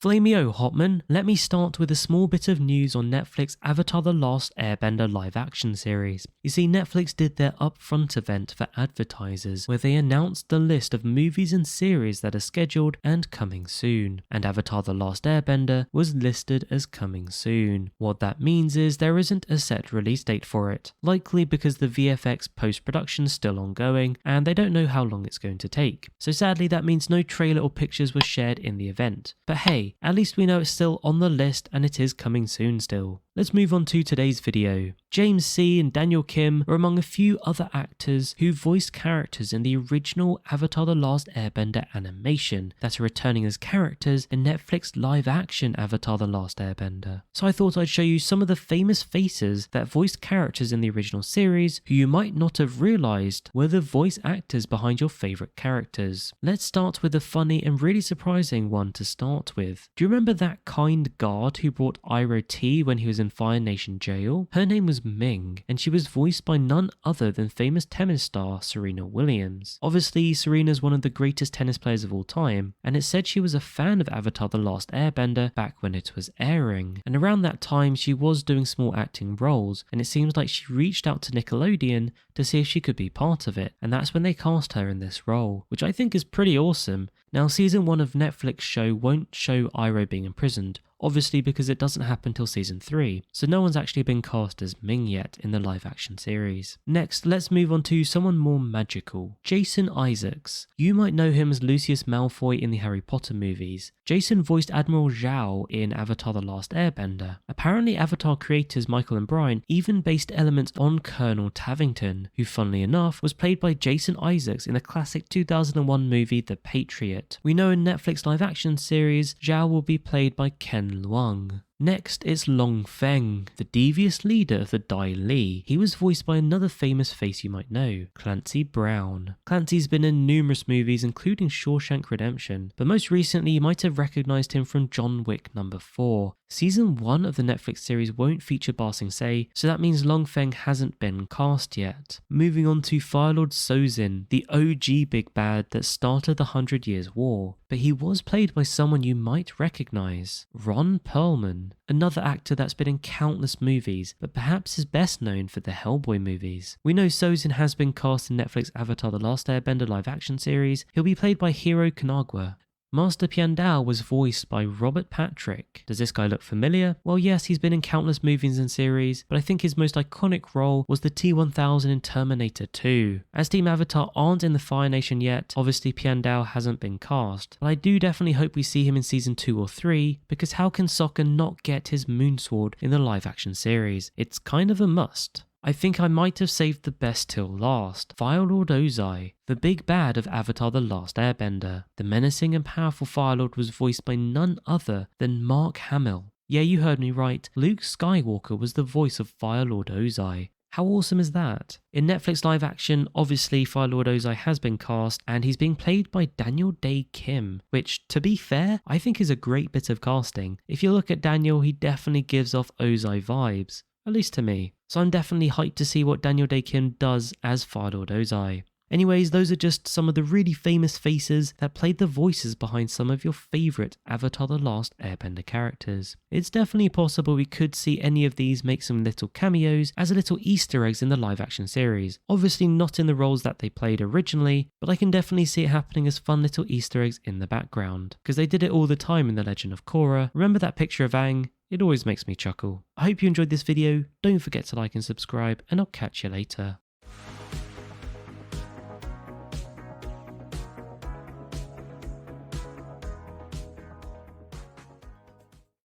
Flameo Hotman, let me start with a small bit of news on Netflix Avatar The Last Airbender live action series. You see, Netflix did their upfront event for advertisers where they announced the list of movies and series that are scheduled and coming soon, and Avatar The Last Airbender was listed as coming soon. What that means is there isn't a set release date for it, likely because the VFX post-production is still ongoing and they don't know how long it's going to take. So sadly that means no trailer or pictures were shared in the event. But hey, at least we know it's still on the list and it is coming soon still. Let's move on to today's video. James C. and Daniel Kim are among a few other actors who voiced characters in the original Avatar The Last Airbender animation that are returning as characters in Netflix live-action Avatar The Last Airbender. So I thought I'd show you some of the famous faces that voiced characters in the original series who you might not have realised were the voice actors behind your favourite characters. Let's start with a funny and really surprising one to start with. Do you remember that kind guard who brought Iroh tea when he was in Fire Nation jail? Her name was Ming, and she was voiced by none other than famous tennis star Serena Williams. Obviously, Serena's one of the greatest tennis players of all time, and it said she was a fan of Avatar The Last Airbender back when it was airing. And around that time, she was doing small acting roles, and it seems like she reached out to Nickelodeon to see if she could be part of it, and that's when they cast her in this role, which I think is pretty awesome. Now, season 1 of Netflix show won't show Iroh being imprisoned, obviously because it doesn't happen till season 3, so no one's actually been cast as Ming yet in the live action series. Next, let's move on to someone more magical, Jason Isaacs. You might know him as Lucius Malfoy in the Harry Potter movies. Jason voiced Admiral Zhao in Avatar The Last Airbender. Apparently Avatar creators Michael and Brian even based elements on Colonel Tavington, who funnily enough was played by Jason Isaacs in the classic 2001 movie The Patriot. We know in Netflix live action series, Zhao will be played by Ken Luang. Next, it's Long Feng, the devious leader of the Dai Li. He was voiced by another famous face you might know, Clancy Brown. Clancy's been in numerous movies including Shawshank Redemption, but most recently you might have recognised him from John Wick No. 4. Season 1 of the Netflix series won't feature Ba Sing Se, so that means Long Feng hasn't been cast yet. Moving on to Firelord Sozin, the OG big bad that started the 100 Years' War, but he was played by someone you might recognise, Ron Perlman, another actor that's been in countless movies, but perhaps is best known for the Hellboy movies. We know Sozin has been cast in Netflix Avatar The Last Airbender live action series. He'll be played by Hiro Kanagawa. Master Piandao was voiced by Robert Patrick. Does this guy look familiar? Well, yes, he's been in countless movies and series, but I think his most iconic role was the T-1000 in Terminator 2. As Team Avatar aren't in the Fire Nation yet, obviously Piandao hasn't been cast, but I do definitely hope we see him in season 2 or 3, because how can Sokka not get his moonsword in the live action series? It's kind of a must. I think I might have saved the best till last, Firelord Ozai, the big bad of Avatar The Last Airbender. The menacing and powerful Firelord was voiced by none other than Mark Hamill. Yeah, you heard me right, Luke Skywalker was the voice of Firelord Ozai. How awesome is that? In Netflix live action, obviously Firelord Ozai has been cast and he's being played by Daniel Dae Kim, which, to be fair, I think is a great bit of casting. If you look at Daniel, he definitely gives off Ozai vibes, at least to me. So I'm definitely hyped to see what Daniel Dae Kim does as Firelord Ozai. Anyways, those are just some of the really famous faces that played the voices behind some of your favourite Avatar The Last Airbender characters. It's definitely possible we could see any of these make some little cameos as little Easter eggs in the live action series. Obviously not in the roles that they played originally, but I can definitely see it happening as fun little Easter eggs in the background, because they did it all the time in The Legend of Korra. Remember that picture of Aang? It always makes me chuckle. I hope you enjoyed this video, don't forget to like and subscribe, and I'll catch you later.